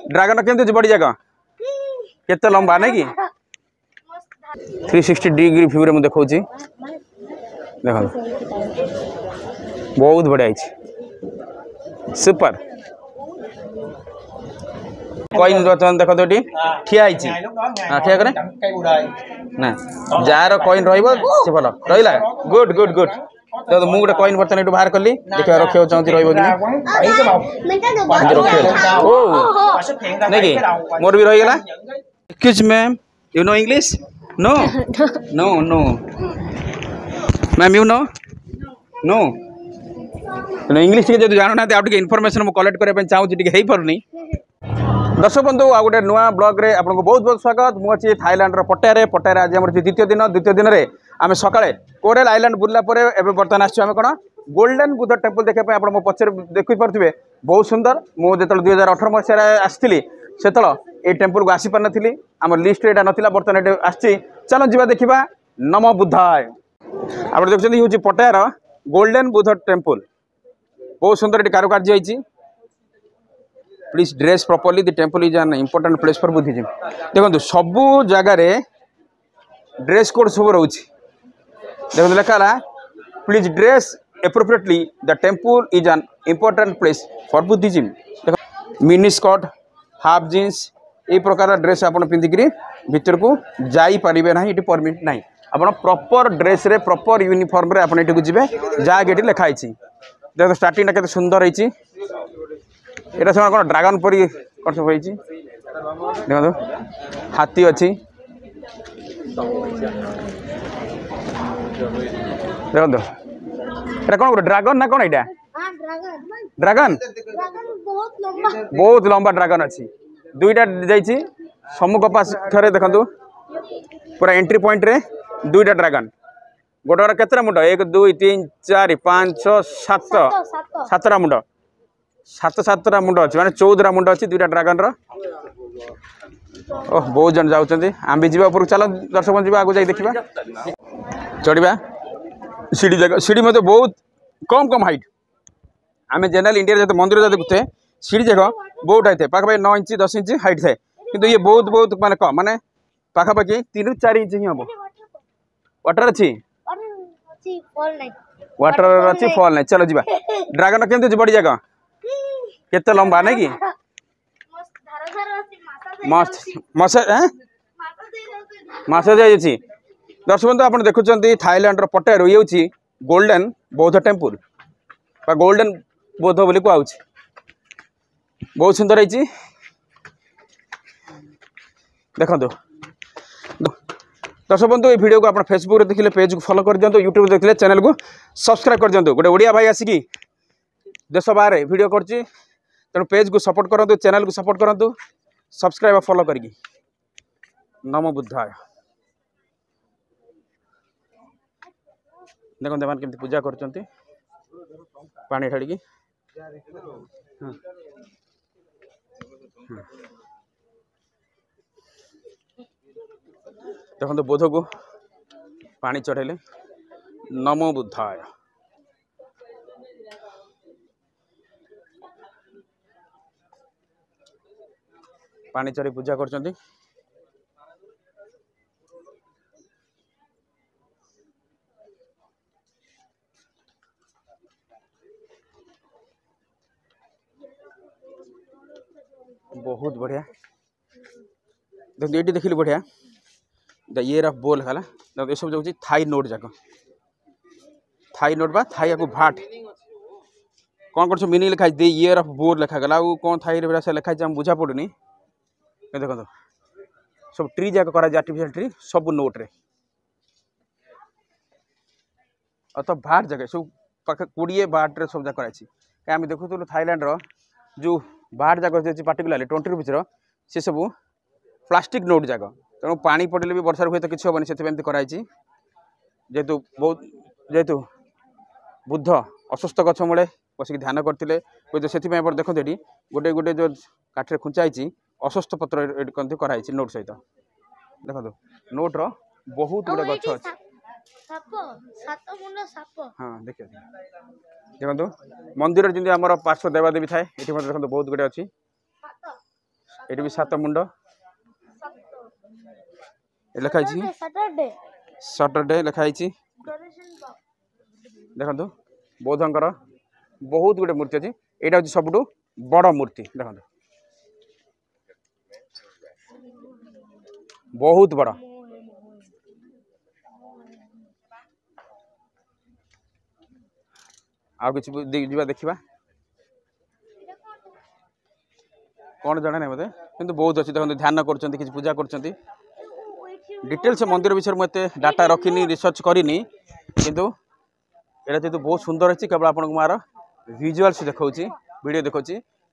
Dragon केमती बड़ी जगह केते लंबा नहीं कि 360 डिग्री व्यू रे देखा देख बहुत बढ़िया सुपर कॉइन बर्तमान देख तो ठिया ठिया करे ना जार कॉइन से भल रहा गुड गुड गुड तो मुझे गोटे कॉइन बर्तमान ये बाहर कली देखा रखा चाहती नहीं मोर भी रहीगला excuse ma'am you know English no no no ma'am you know no English जो जानना आप इनफॉरमेशन कलेक्ट करने चाहिए पारनी दर्शक बंधु आ गए नुआ ब्लॉग रे आपको बहुत बहुत स्वागत मुझे थाईलैंड पटारे पटारे आज आम द्वितीय दिन में आम सकाଳେ कोरेल आइलैंड बुलला बर्तमान आम कौन गोल्डन बुद्ध टेम्पल देखा आप पचर देखिपे बहुत सुंदर मुझे जो 2018 मसीह आसती से ये टेम्पल को आसी पार नी आम लिस्ट यहाँ नाला बर्तमान ये आसी चलो जी देखा नमो बुद्धाय आप देखते हूँ पटायार गोल्डन बुद्ध टेम्पल बहुत सुंदर ये कारुकार्य होती please dress properly the temple is an important place for Buddhism देखो सबू जगार ड्रेस कोड सब रोचे देखो लिखा please dress appropriately the temple is an important place for Buddhism देखो मिनी स्कर्ट हाफ जीन्स ये प्रकार ड्रेस आप पिंधिक भीतर को जापारे ना ये परमिट ना आप प्रॉपर ड्रेस रे प्रॉपर यूनिफॉर्म रे आप ये जी जहाँ ये लिखाई देखो स्टार्टिंग के सुंदर होती यहाँ से कौन ड्रागन परी सब देखो हाथी अच्छी देखो ये कौन ड्रागन ना कौन यहाँ ड्रागन बहुत लंबा ड्रागन अच्छी दुईटा जा सम्मुख पाखे देखो पूरा एंट्री पॉइंट रे दुईटा ड्रागन गोटे केतटा मुंड 1 2 3 4 5 6 7 7टा मुंड 7 मुंड अच्छी माने 14टा मुंड अच्छी दुईटा ड्रागन ओह बहुत जन जाऊँच आम भी जावा चलो दर्शक बंधु आगे जाए देखा चढ़ा सीढ़ी जगह सीढ़ी मतलब बहुत कम कम हाइट आम जनरल इंडिया जो मंदिर देखुए सीढ़ी जगह बहुत हाइट थे पाखापाखि 9 इंच 10 इंच हाइट थे कि ये बहुत बहुत माने कम माने पाखापाखि 3 ରୁ 4 इंच ही हम वाटर अच्छी वाटर अच्छी फॉल नहीं चलो जी ड्रागन केमती बड़ी जगह केते लंबा नहीं कि मस्त मसाज मसाज दर्शक बंधु आप देखुं थाईलैंड पटायार ये हूँ गोल्डन बौद्ध टेम्पल गोल्डन बौद्ध बोली कहु बहुत सुंदर है देखो दर्शक बंधु ये वीडियो को आप फेसबुक देखिए पेज को फॉलो कर दिखाँ यूट्यूब देखिए चैनल को सब्सक्राइब कर दिखाँ गोटे ओडिया भाई आसिकी देश बाहर वीडियो कर तेणु पेज को सपोर्ट करूँ चैनल को सपोर्ट करूँ सब्सक्राइब और फॉलो करी नमो बुद्धाय देखो देवान केमती पूजा कर पानी ढाड़ी देखो बोध को पानी चढ़ेले नमो बुद्धाय पानी चढ़ी पूजा कर बहुत बढ़िया देखिए ये देखिए बढ़िया द ईयर ऑफ बोल है ये सब जो थाई नोट जाक थाई नोट बा थाई को भाट कौन कौन सब मीनिंग लिखाई द ईयर ऑफ बोल लिखा गला कौन थाई लिखाई बुझा पड़ुनी देखो सब ट्री जाक करा आर्टिफिशियल ट्री सब नोट रे तो भाट जगह सब पाखे 20 बाट सब जाक कराई आम देखुलु थाईलैंड जो बाट जाक पार्टिकुलाली 20 रुपीज सी सब प्लास्टिक नोट जाक तेणु पानी पड़े भी वर्षा हुए तो किसी हेनी से कराई जेहेतु बहुत जेहेतु बुद्ध असुस्थ गछ मूले बसिक ध्यान करते से देखते ये गोटे गोटे जो काठे खुंचाई असुस्थ पत्र कराई नोट सहित देखो नोट रो बहुत गुड़े गछ अच्छे हाँ देखिए देखो मंदिर जमी आम पार्श्व देवादेवी थाए ये देखो बहुत गुड़े अच्छी ये भी 7 मुंड लिखाई सैटरडे लिखाई देखो बौद्धंकर बहुत गुटे मूर्ति अच्छी यहाँ हूँ सबुठ बड़ मूर्ति देखो बहुत बड़ आउ कि देखा कौन जाना नहीं मत कि बहुत अच्छी देखो ध्यान कर पूजा कर डिटेल्स मंदिर विषय मुझे डाटा रखी रिसर्च करनी किंतु यहाँ जेहतु बहुत सुंदर अच्छी केवल आपको मार विजुआल्स देखा वीडियो देखा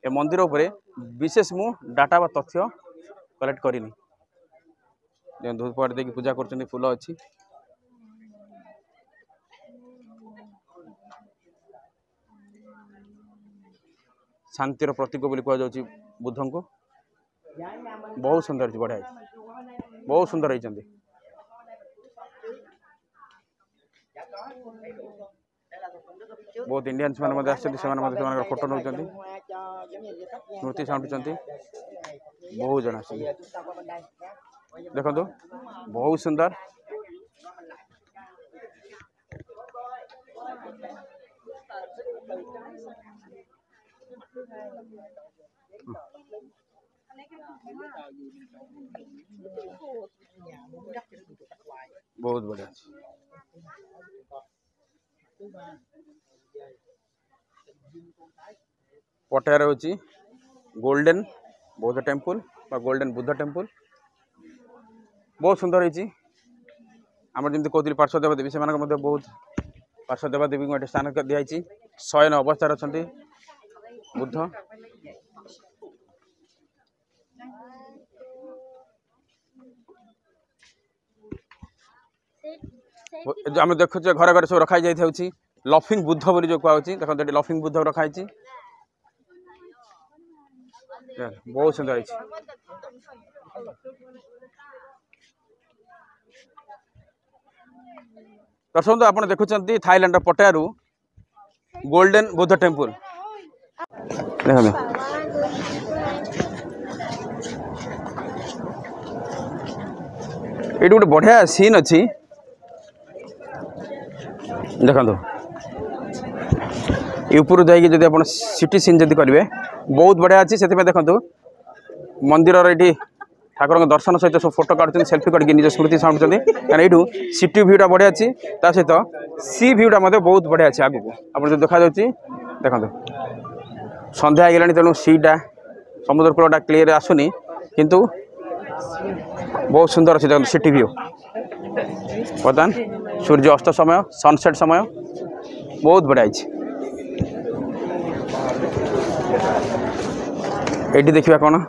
ए मंदिर उपरे विशेष मु डाटा बा तथ्य कलेक्ट करनी धूप देखिए पूजा कर फूल अच्छी शांतिर प्रतीक बोली कहुच्छी बुद्ध को बहुत सुंदर बढ़िया बहुत सुंदर होती बहुत इंडियंस मैंने फोटो नौ स्मृति छाटुंट बहुत जन देखो बहुत सुंदर बहुत बढ़िया पटार होची गोल्डन बौद्ध टेम्पल गोल्डन बुद्ध टेम्पल बहुत सुंदर होती आम जमी कहते पार्श्व देवादेवी से बहुत पार्श्व देवादेवी को स्थान दिखाई शयन अवस्था अच्छा बुद्ध आम देखुचे घर घर सब रखाई जाती लफिंग बुद्ध बोली जो कहुच्छी देखते लफिंग बुद्ध रखाई बहुत सुंदर है दर्शक आप देखुं थाईलैंड पटारू गोल्डन बुद्ध टेम्पल देखो ये गोटे बढ़िया सीन अच्छी देखो ऊपर जाकि जब आप सिटी सीन जब करेंगे बहुत बढ़िया अच्छी से देखो मंदिर ये ठाकुर दर्शन सहित सब फोटो काटुच्च सेल्फी करके निज स्मृति छाड़ुंट क्या यू सिटी भ्यूटा बढ़िया अच्छी सहित सी भ्यूटा बहुत बढ़िया अच्छे आगे आप जो देखा देखो सन्ध्या हो तेणु सीटा समुद्र कूलटा क्लीयर आसुनी किंतु बहुत सुंदर अच्छे देखो सिटी व्यू बर्तमान सूर्य अस्त समय सनसेट समय बहुत बढ़िया ये देखा कौन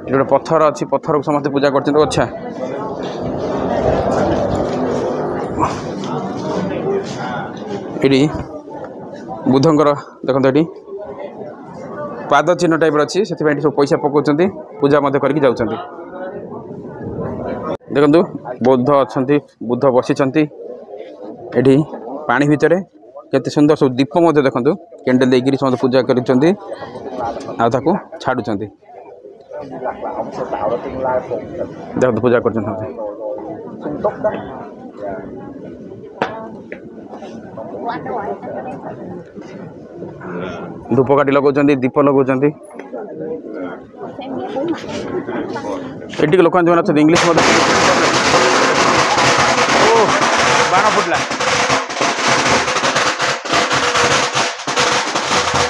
जो पत्थर अच्छी पत्थर को समस्त पूजा कर अच्छा ये बुद्धंकर देखते ये पाद चिन्ह टाइप अच्छी से सब पैसा पकाउं पूजा करके जाऊँ देखु बौद्ध अच्छा बुद्ध बसी ये पानी भितर केते सुंदर सब दीप देखु कैंडल देकर समस्त पूजा कर छाड़ुं देखो पूजा कर धूपकाठी लगौं दीप लगौं ये लोक जो अच्छा इंग्लीश बाण फुटला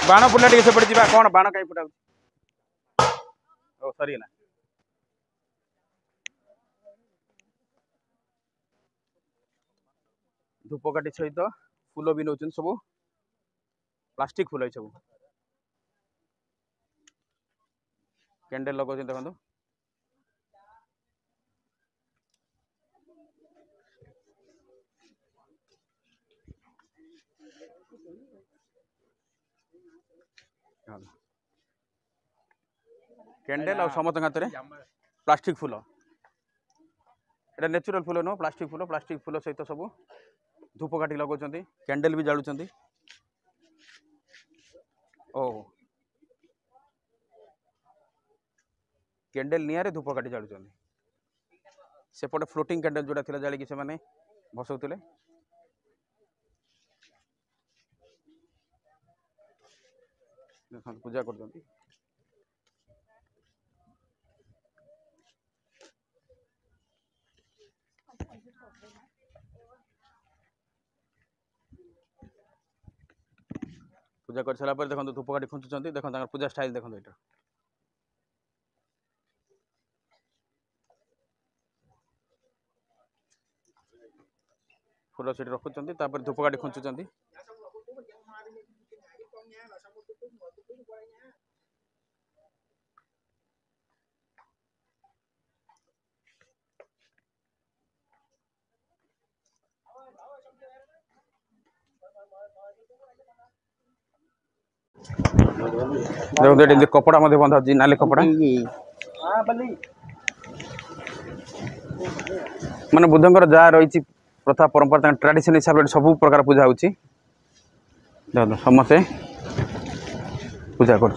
बाण फुटला टे सेपटे जा कौन बाण कहीं फुटा सरीगला धूपकाठी सहित फूल भी नौ सब प्लास्टिक फूल सब कैंडल लगौं देखो कैंडल और समस्त हाथ में प्लास्टिक फूल एटा नेचुरल फूल नुह प्लास्टिक फूल सहित सब धूपकाठी लगौं कैंडल भी जालुं ओ कैंडल निआरे धूप काटी जालुचंदी सेपटे फ्लोटिंग कैंडल जोड़ा थिला जाली कि से माने भसौतले पूजा करचंदी पूजा कर सारा पर देखो धूपकाठी खुंचुचंदी देखो पूजा स्टाइल देखो एटा फूल से रखुचंदी तापर धूपकाठी खुंचुचंदी देखो ये कपड़ा मध्य बंधा जी नाली कपड़ा माने बुद्धंकर जहाँ रही प्रथा परंपरा ट्रेडिशन हिसाब से सब प्रकार पूजा होची देखो समस्ते पूजा कर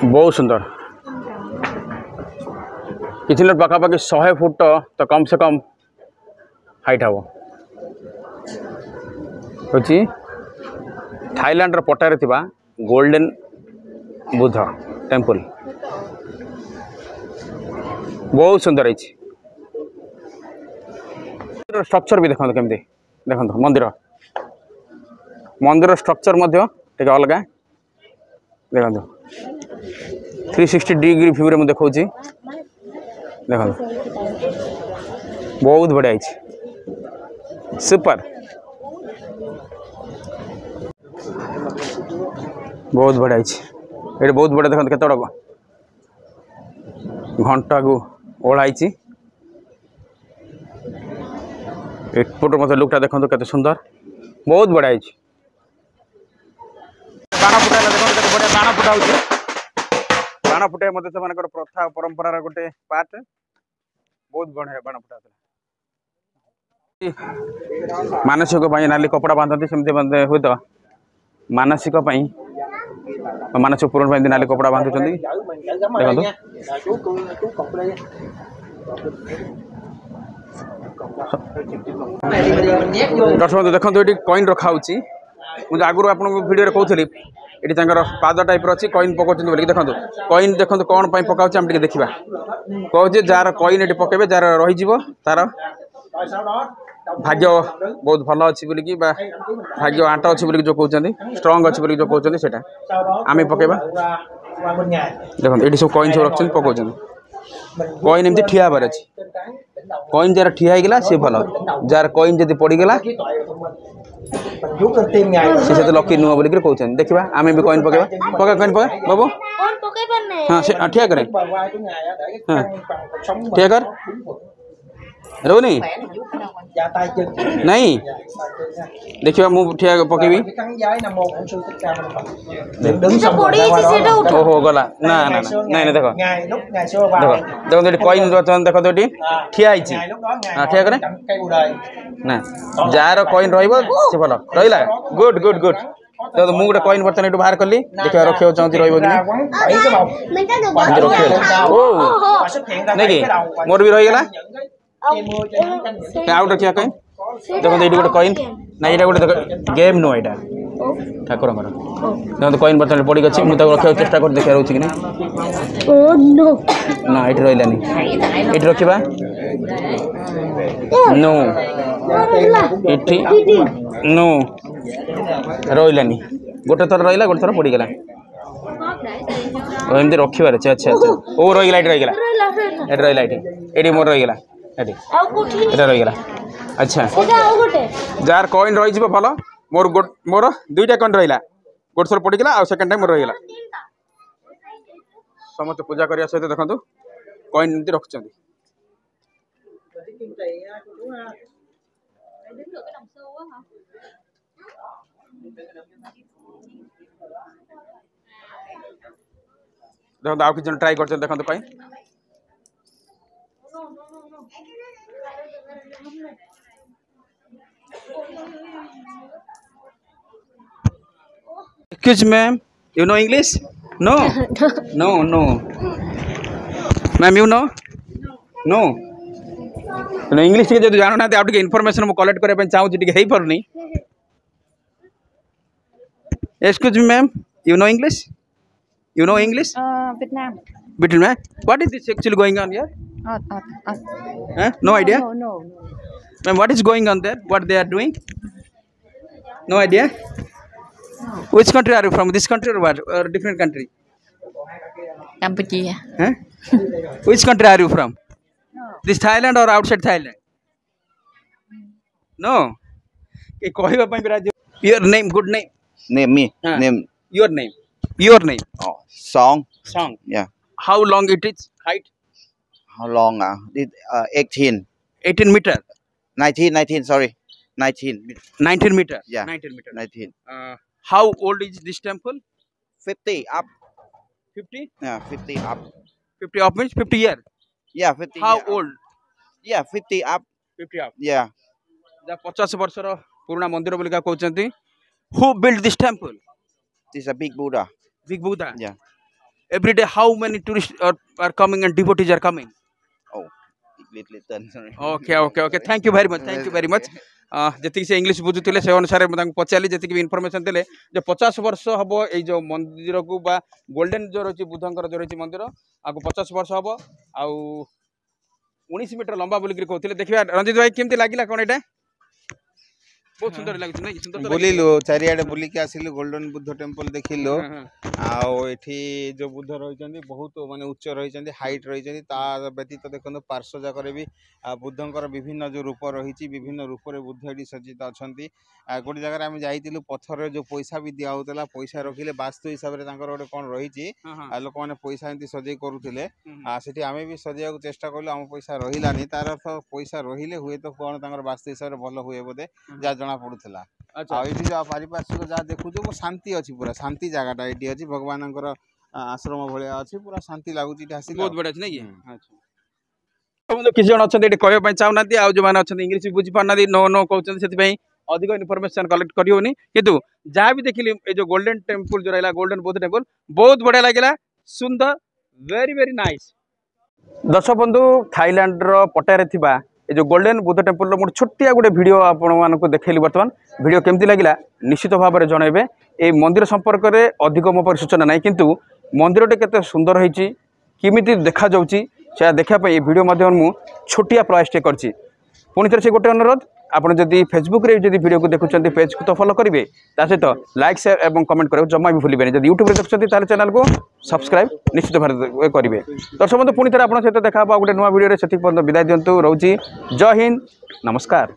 बहुत सुंदर किसी लोग पाखापाखि 100 फुट तो कम से कम हाइट हम होची थाईलैंड रो पटारे थिबा गोल्डन बुद्ध टेम्पल बहुत सुंदर है स्ट्रक्चर भी देखो केमती देखो मंदिर स्ट्रक्चर मध्य टिके अलग देखो 360 डिग्री व्यू रे देखा देखो बहुत बढ़िया है सुपर बहुत बढ़िया ये बहुत बढ़िया देखते केत घंटा को ओढ़ाई एपट मत लुकटा देखो केते सुंदर बहुत बढ़िया बाण फुटा देखो बढ़िया बाण फुटा बाण फुटे मत से प्रथा परंपरार गोटे पार्ट बहुत बढ़िया बाण फुटा मानसिक नाली कपड़ा बांधती सेमती हुए तो मानसिक मानसिक पूरण नाली कपड़ा बांधुं दर्शक देखो ये कॉइन रखा मुझे आगुरी आप भिडियो कहूली ये पाद टाइप अच्छी कॉइन पकाउं देखो कॉइन देखो कौन पकाऊ आम देखा कहे जार कॉइन ये पकेबे जार रही तार भाग्य बहुत भल अच्छी बोलिकी भाग्य आंट अच्छी बोलिकी जो कहते स्ट्रंग अच्छी बोलिकी जो कहते सेटा आम पकेबा देखो ये सब कॉइन सब रखते पकाउं कॉइन एमती ठिया हबार अच्छी कॉइन जार ठिया होगा सी भल जार कॉइन जब पड़गला से लकी नुह बोलिक कहते देखा आम भी कॉइन पकेबा पका कॉइन पका बाबू हाँ ठिया करे हाँ ठिया कर रोनी नहीं देखिए मु ठिया पकेबी ओहो गला ना ना ना नहीं देखो देखो देखो कॉइन देखो तो ठिया हाँ ठिया करे ना जार कॉइन रहिबो से भल रहिला गुड गुड गुड तो मु गोटे कॉइन बर्तन बाहर कली देखा रखियो चाहती रहिबो ओ नहीं मोर भी रही गला आउट रखिया कहीं देखो ये गोटे कॉइन ना ये गोटे गेम नुह यहाँ ठाकुर देखो कॉइन बर्तन पड़ी अच्छी मुझे रखा चेष्टा कर देखा रोचे कि ना ये रही ये रखा नो ये नो रही गोटे थर रहा गोटे थर पड़गला एमती रखार अच्छे अच्छा अच्छा ओ रहीगला ये रहीगला ये मोर रहीगला रहीगला अच्छा जार कॉइन रही भल मोर मोर दुईटा कॉइन रहा गोटे थर पड़गला आ सेकेंड टाइम मोर रहीगला समस्त पूजा करने सहित देखो कॉइन एमती रखुच्च देखो आउ कि ट्राई कर देखो coin Excuse ma'am, you know English? No. No, no. Ma'am, you know? No. English ଟିକେ ଯଦି ଜାଣୁନାହାନ୍ତି ଆଉ ଟିକେ ଇନଫର୍ମେସନ୍ ମୁଁ କଲେକ୍ଟ କରିବା ପାଇଁ ଚାହୁଁଛି ଟିକେ ହେଇପାରୁନି. Excuse me ma'am, you know English? You know English? Việt Nam. Between ma'am, what is this actually going on here? No idea? No. Ma'am, what is going on there? What they are doing? No idea? Which country are you from? This country or what? Or different country? Cambodia. Huh? Which country are you from? This Thailand or outside Thailand? No. Your name, good name. Name me. Name. Your name. Your name. Oh, song. Song. Yeah. How long it is? Height? How long? 18. 18 meter. 19. Sorry. 19. 19 meter. Yeah. 19 meter. 19. How old is this temple? 50 up. 50? Yeah, 50 up. 50 up means 50 year. Yeah, 50. How year old? Up. Yeah, 50 up. 50 up. Yeah. The 50 ବର୍ଷର ପୁରୁଣା ମନ୍ଦିର ବୋଲି କହୁଛନ୍ତି. Who built this temple? This is a big Buddha. Big Buddha. Yeah. Every day, how many tourists are coming and devotees are coming? Oh, little. Sorry. Okay. Thank you very much. ଯେତିକି ସେ English ବୁଝୁଥିଲେ ସେ ଅନୁସାରେ ମୁଁ ତାଙ୍କୁ ପଚାରିଲି ଯେତିକି ବି information ଦେଲେ ଯେ 50 ବର୍ଷ ହେବ ଏଇ ଯେଉଁ ମନ୍ଦିରକୁ ବା ଗୋଲ୍ଡେନ୍ ଯେଉଁ ରହିଛି ବୁଦ୍ଧଙ୍କର ଯେଉଁ ରହିଛି ମନ୍ଦିର ଆକୁ 50 ବର୍ଷ ହେବ ଆଉ 19 ମିଟର ଲମ୍ବା ବୋଲିକିରି କହୁଥିଲେ. ଦେଖିବା ରଞ୍ଜିତ ଭାଇ କେମିତି ଲାଗିଲା କ'ଣ ଏଇଟା? बहुत सुंदर लाଗୁଛି ନାଇଁ ସୁନ୍ଦର ବୁଲିଲୁ ଚାରିଆଡେ ବୁଲିକି ଆସିଲୁ ଗୋଲ୍ଡେନ ବୁଦ୍ଧ ଟେମ୍ପଲ ଦେଖିଲୁ ଆଉ ଏଠି ଯୋଉ ବୁଦ୍ଧ ରହିଛନ୍ତି ବହୁତ ମାନେ ଉଚ୍ଚ ରହିଛନ୍ତି ହାଇଟ୍ ରହିଛନ୍ତି ତା ବ୍ୟତୀତ ଦେଖନ୍ତୁ ପାର୍ଶ୍ୱ ଯାକରେ ବି ବୁଦ୍ଧଙ୍କର ବିଭିନ୍ନ ଯୋଉ ରୂପ ରହିଛି ବିଭିନ୍ନ ରୂପରେ ବୁଦ୍ଧ ଏଠି ସଜ୍ଜିତ ଅଛନ୍ତି ଗୋଟେ ଜାଗାରେ ଆମେ ଯାଇଥିଲୁ ପଥରରେ ଯୋଉ ପଇସା ବି ଦିଆ ହଉଥିଲା ପଇସା ରଖିଲେ ବାସ୍ତୁ ହିସାବରେ ତାଙ୍କର ଗୋଟେ କ'ଣ ରହିଛି ଲୋକମାନେ ପଇସା ଏମିତି ସଜେଇ କରୁଥିଲେ ସେଠି ଆମେ ବି ସଜେଇବାକୁ ଚେଷ୍ଟା କଲୁ ଆମ ପଇସା ରହିଲାନି ତାର ଅର୍ଥ ପଇସା ରହିଲେ ହୁଏତ କ'ଣ ତାଙ୍କର ବାସ୍ତୁ ହିସାବରେ ଭଲ ହୁଏ ବୋଧେ ଯାହା ଜଣା ପଡୁଥିଲା ଆଉ ଏଠି ଯାହା ପାରିପାର୍ଶ୍ୱିକ ଯାହା ଦେଖୁଛୁ ଶାନ୍ତି ଅଛି ପୁରା ଶାନ୍ତି ଜାଗାଟା ଏଠି ଅଛି ଭଗବାନଙ୍କର ଆଶ୍ରମ ଭଳିଆ ଅଛି ପୁରା ଶାନ୍ତି ଲାଗୁଛି ଏଠି ଆସିକି ବହୁତ ବଢିଆ ଅଛି ନାଇଁ କି କିଛି ଜଣ ଅଛନ୍ତି ଏଠି କହିବା ପାଇଁ ଚାହୁଁନାହାନ୍ତି ଆଉ ଯୋଉମାନେ ଅଛନ୍ତି ଇଂଲିଶ ବୁଝିପାରୁନାହାନ୍ତି नो କହୁଛନ୍ତି ସେଥିପାଇଁ ଅଧିକ ଇନଫର୍ମେସନ କଲେକ୍ଟ କରିହଉନି କିନ୍ତୁ ଯାହା ବି ଦେଖିଲି ଏ ଯୋଉ ଗୋଲ୍ଡେନ ଟେମ୍ପଲ ଯୋଉ ରହିଲା ଗୋଲ୍ଡେନ ବୁଦ୍ଧ ଟେମ୍ପଲ ବହୁତ ବଢିଆ ଲାଗିଲା ସୁନ୍ଦର ଭେରି ନାଇସ୍. ଦର୍ଶକ ବନ୍ଧୁ ଥାଇଲାଣ୍ଡର ପଟାରେ ଥିବା ଏ ଯେଉଁ ଗୋଲ୍ଡେନ୍ ବୁଦ୍ଧ ଟେମ୍ପଲର ମୁଁ ଛୋଟିଆ ଗୋଟେ ଭିଡ଼ିଓ ଆପଣମାନଙ୍କୁ ଦେଖେଇଲି ବର୍ତ୍ତମାନ ଭିଡ଼ିଓ କେମିତି ଲାଗିଲା ନିଶ୍ଚିତ ଭାବରେ ଜଣାଇବେ. এই ମନ୍ଦିର ସମ୍ପର୍କରେ ଅଧିକ ମୋ ପାଖରେ ସୂଚନା ନାହିଁ କିନ୍ତୁ ମନ୍ଦିରଟି କେତେ ସୁନ୍ଦର ହେଇଛି କେମିତି ଦେଖାଯାଉଛି ସେଟା ଦେଖିବା ପାଇଁ এই ଭିଡ଼ିଓ ମାଧ୍ୟମରେ ମୁଁ ଛୋଟିଆ ପ୍ରୟାସଟେ କରିଛି. ପୁଣି ଥରେ ସେ ଗୋଟେ ଅନୁରୋଧ ଆପଣ ଯଦି ଫେସବୁକରେ ଯଦି ଭିଡ଼ିଓକୁ ଦେଖୁଛନ୍ତି ପେଜକୁ ତ ଫଲୋ କରିବେ ତା ସହିତ ଲାଇକ୍ ସେୟାର ଏବଂ କମେଣ୍ଟ କରିବାକୁ ଜମା ବି ଭୁଲିବେନି. ଯଦି ୟୁଟ୍ୟୁବରେ ଦେଖୁଛନ୍ତି ତାହେଲେ ଚ୍ୟାନେଲକୁ ସବସ୍କ୍ରାଇବ୍ ନିଶ୍ଚିତ ଭାବରେ କରିବେ. ଦର୍ଶକ ବନ୍ଧୁ ପୁଣି ଥରେ ଆପଣଙ୍କ ସହିତ ଦେଖା ହେବ ଆଉ ଗୋଟେ ନୂଆ ଭିଡ଼ିଓରେ ସେତିକି ପର୍ଯ୍ୟନ୍ତ ବିଦାୟ ଦିଅନ୍ତୁ. ରହୁଛି ଜୟ ହିନ୍ଦ ନମସ୍କାର.